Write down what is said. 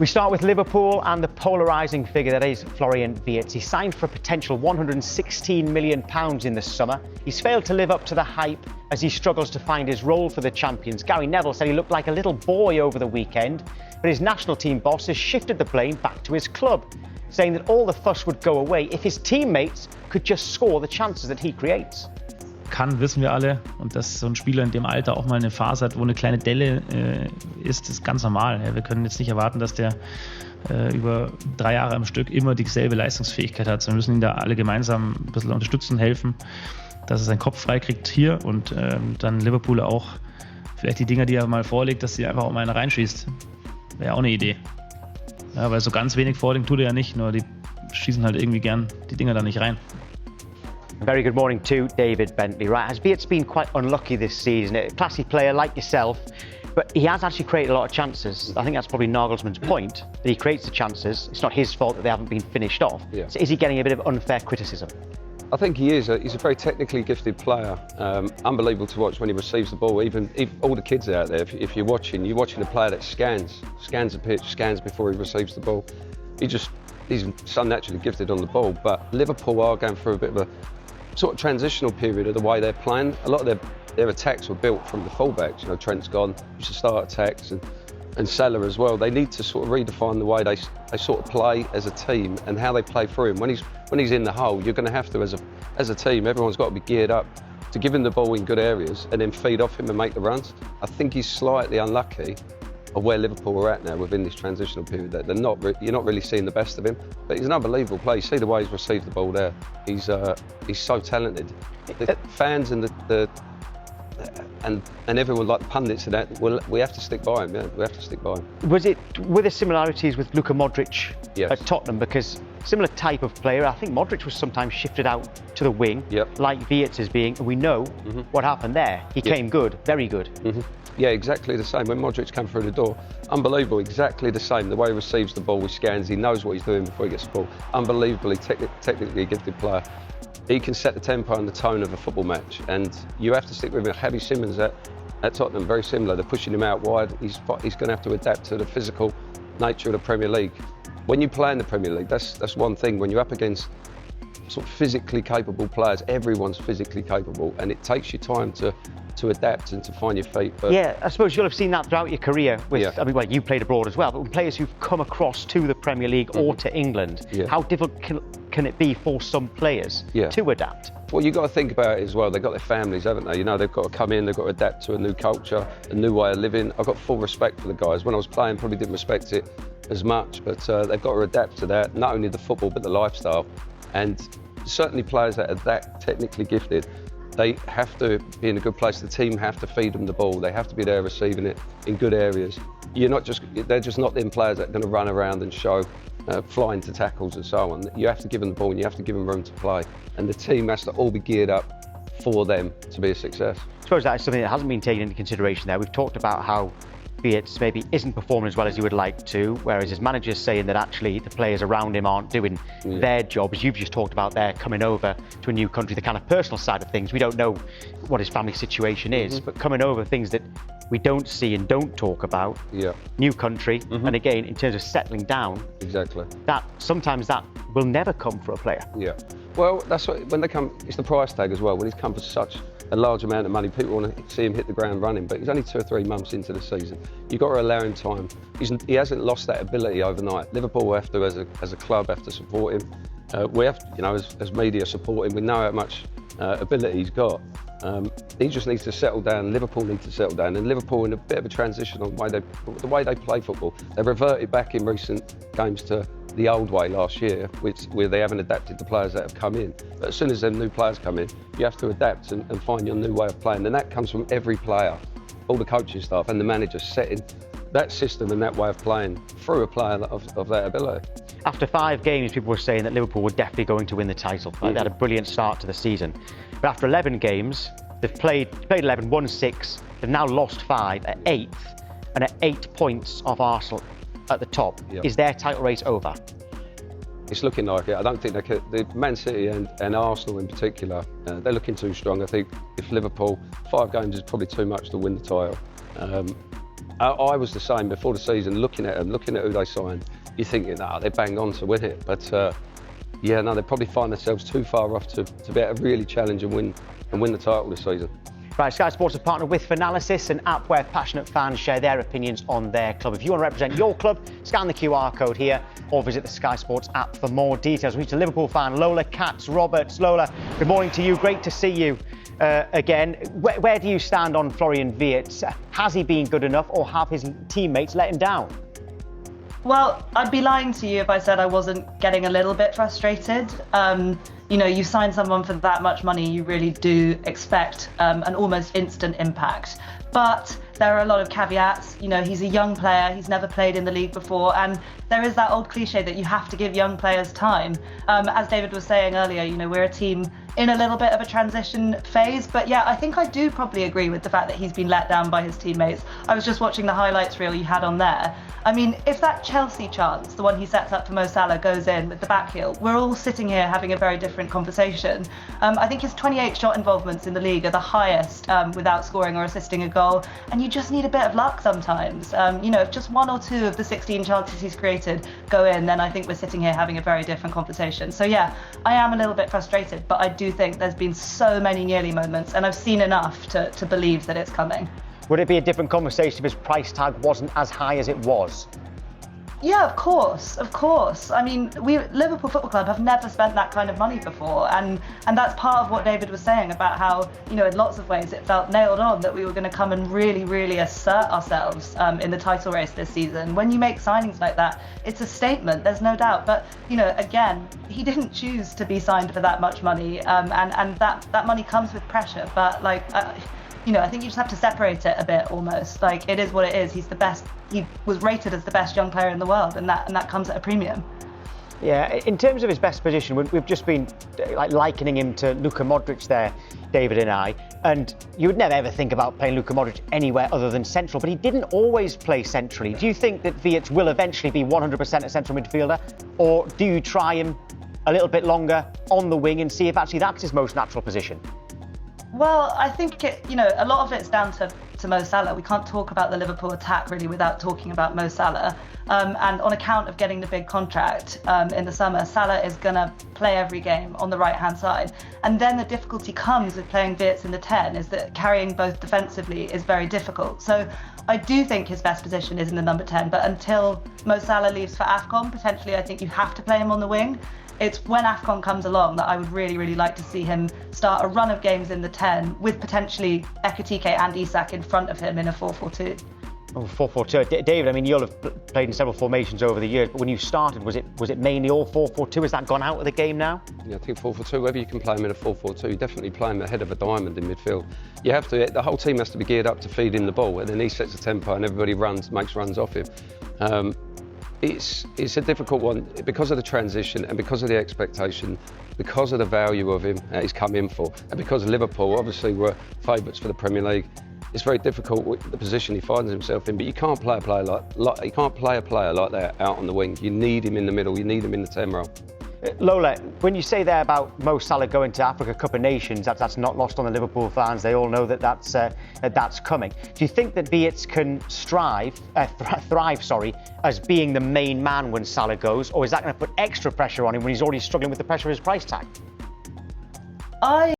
We start with Liverpool and the polarising figure that is Florian Wirtz. He signed for a potential £116 million in the summer. He's failed to live up to the hype as he struggles to find his role for the champions. Gary Neville said he looked like a little boy over the weekend, but his national team boss has shifted the blame back to his club, saying that all the fuss would go away if his teammates could just score the chances that he creates. Wissen wir alle, und dass so ein Spieler in dem Alter auch mal eine Phase hat, wo eine kleine Delle ist ganz normal. Ja, wir können jetzt nicht erwarten, dass der über 3 Jahre am Stück immer dieselbe Leistungsfähigkeit hat, sondern wir müssen ihn da alle gemeinsam ein bisschen unterstützen, helfen, dass er seinen Kopf freikriegt hier und dann Liverpool auch vielleicht die Dinger, die er mal vorlegt, dass sie einfach auch mal eine reinschießt. Wäre auch eine Idee. Ja, weil so ganz wenig vorlegen tut er ja nicht, nur die schießen halt irgendwie gern die Dinger da nicht rein. A very good morning to David Bentley. Right, has Wirtz been quite unlucky this season? A classy player like yourself, but he has actually created a lot of chances. I think that's probably Nagelsmann's point, that he creates the chances. It's not his fault that they haven't been finished off. Yeah. So is he getting a bit of unfair criticism? I think he is. He's a very technically gifted player. Unbelievable to watch when he receives the ball. Even all the kids out there, if you're watching a player that scans the pitch, scans before he receives the ball. He's so naturally gifted on the ball. But Liverpool are going through a bit of a sort of transitional period of the way they're playing. A lot of their attacks were built from the fullbacks. You know, Trent's gone, used to start attacks, and Salah as well. They need to sort of redefine the way they sort of play as a team and how they play through him. When he's in the hole, you're going to have to, as a team, everyone's got to be geared up to give him the ball in good areas and then feed off him and make the runs. I think he's slightly unlucky of where Liverpool are at now within this transitional period. That you're not really seeing the best of him, but he's an unbelievable player. You see the way he's received the ball there. He's so talented. The fans and and everyone, like the pundits and that, we have to stick by him. Yeah, we have to stick by him. Were there similarities with Luka Modric at Tottenham? Because similar type of player. I think Modric was sometimes shifted out to the wing, like Wirtz is being. And we know what happened there. He came good, very good. Yeah, exactly the same. When Modric came through the door, unbelievable, exactly the same. The way he receives the ball, he scans, he knows what he's doing before he gets the ball. Unbelievably technically gifted player. He can set the tempo and the tone of a football match, and you have to stick with him. Javi Simons at Tottenham, very similar. They're pushing him out wide. He's going to have to adapt to the physical nature of the Premier League. When you play in the Premier League, that's one thing. When you're up against sort of physically capable players, everyone's physically capable, and it takes you time to adapt and to find your feet. But yeah, I suppose you'll have seen that throughout your career. I mean, well, you played abroad as well, but with players who've come across to the Premier League or to England, how difficult can it be for some players to adapt? Well, you've got to think about it as well. They've got their families, haven't they? You know, they've got to come in, they've got to adapt to a new culture, a new way of living. I've got full respect for the guys. When I was playing, probably didn't respect it as much, but they've got to adapt to that, not only the football, but the lifestyle. And certainly players that are that technically gifted, they have to be in a good place. The team have to feed them the ball. They have to be there receiving it in good areas. They're just not them players that are going to run around and show flying to tackles and so on. You have to give them the ball and you have to give them room to play. And the team has to all be geared up for them to be a success. I suppose that is something that hasn't been taken into consideration there. We've talked about how Wirtz maybe isn't performing as well as he would like to, whereas his manager's saying that actually the players around him aren't doing their job. As you've just talked about there, coming over to a new country, the kind of personal side of things. We don't know what his family situation is, but coming over, things that we don't see and don't talk about. New country, and again, in terms of settling down, that sometimes that will never come for a player. Well, that's what, when they come, it's the price tag as well. When he's come for such a large amount of money, people want to see him hit the ground running, but he's only 2 or 3 months into the season. You've got to allow him time. He hasn't lost that ability overnight. Liverpool have to, as a club, have to support him. We have, you know, as media, support him. We know how much ability he's got. He just needs to settle down. Liverpool need to settle down, and Liverpool in a bit of a transition on the way they play football. They've reverted back in recent games to the old way last year, where they haven't adapted the players that have come in. But as soon as them new players come in, you have to adapt and find your new way of playing. And that comes from every player, all the coaching staff and the manager setting that system and that way of playing through a player of that ability. After 5 games, people were saying that Liverpool were definitely going to win the title. They had a brilliant start to the season. But after 11 games, they've played 11, won 6, they've now lost 5 at 8th and at 8 points off Arsenal at the top. Is their title race over? It's looking like it. I don't think they could. The Man City and Arsenal in particular, they're looking too strong. I think if Liverpool, 5 games is probably too much to win the title. I was the same before the season, looking at them, looking at who they signed. You're thinking, they're bang on to win it. But yeah, no, they probably find themselves too far off to be able to really challenge and win the title this season. Right, Sky Sports have partnered with Finalysis, an app where passionate fans share their opinions on their club. If you want to represent your club, scan the QR code here or visit the Sky Sports app for more details. We reach a Liverpool fan, Lola Katz Roberts. Lola, good morning to you. Great to see you again. Where do you stand on Florian Wirtz? Has he been good enough, or have his teammates let him down? Well, I'd be lying to you if I said I wasn't getting a little bit frustrated. You know, you sign someone for that much money, you really do expect an almost instant impact. But there are a lot of caveats. You know, he's a young player, he's never played in the league before, and there is that old cliche that you have to give young players time. As David was saying earlier, you know, we're a team in a little bit of a transition phase, but yeah, I think I do probably agree with the fact that he's been let down by his teammates. I was just watching the highlights reel you had on there. I mean, if that Chelsea chance, the one he sets up for Mo Salah, goes in with the back heel, we're all sitting here having a very different conversation. I think his 28 shot involvements in the league are the highest without scoring or assisting a goal, and you just need a bit of luck sometimes. You know, if just one or two of the 16 chances he's created go in, then I think we're sitting here having a very different conversation. So yeah, I am a little bit frustrated, but I do think there's been so many nearly moments, and I've seen enough to believe that it's coming. Would it be a different conversation if his price tag wasn't as high as it was? Yeah, of course. I mean, we Liverpool Football Club have never spent that kind of money before, and that's part of what David was saying about how, you know, in lots of ways it felt nailed on that we were going to come and really, really assert ourselves in the title race this season. When you make signings like that, it's a statement, there's no doubt. But, you know, again, he didn't choose to be signed for that much money, and that money comes with pressure. But, like, you know, I think you just have to separate it a bit almost. Like, it is what it is. He's the best. He was rated as the best young player in the world, and that comes at a premium. Yeah, in terms of his best position, we've just been likening him to Luka Modric there, David and I, and you would never ever think about playing Luka Modric anywhere other than central, but he didn't always play centrally. Do you think that Wirtz will eventually be 100% a central midfielder, or do you try him a little bit longer on the wing and see if actually that's his most natural position? Well, I think, you know, a lot of it's down to Mo Salah. We can't talk about the Liverpool attack really without talking about Mo Salah. And on account of getting the big contract in the summer, Salah is going to play every game on the right-hand side. And then the difficulty comes with playing Wirtz in the 10 is that carrying both defensively is very difficult. So I do think his best position is in the number 10, but until Mo Salah leaves for AFCON, potentially I think you have to play him on the wing. It's when AFCON comes along that I would really, really like to see him start a run of games in the 10 with potentially Ekitike and Isak in front of him in a 4-4-2. Oh, 4-4-2. David, I mean, you'll have played in several formations over the years, but when you started, was it mainly all 4-4-2? Has that gone out of the game now? Yeah, I think 4-4-2, whether you can play him in a 4-4-2, you definitely play him ahead of a diamond in midfield. You have to, the whole team has to be geared up to feed in the ball, and then he sets the tempo and everybody makes runs off him. It's a difficult one because of the transition and because of the expectation, because of the value of him he's come in for, and because Liverpool obviously were favourites for the Premier League. It's very difficult with the position he finds himself in, but you can't play a player like that out on the wing. You need him in the middle. You need him in the 10 role. Lola, when you say there about Mo Salah going to Africa Cup of Nations, that's not lost on the Liverpool fans. They all know that that's coming. Do you think that Wirtz can thrive, as being the main man when Salah goes, or is that going to put extra pressure on him when he's already struggling with the pressure of his price tag?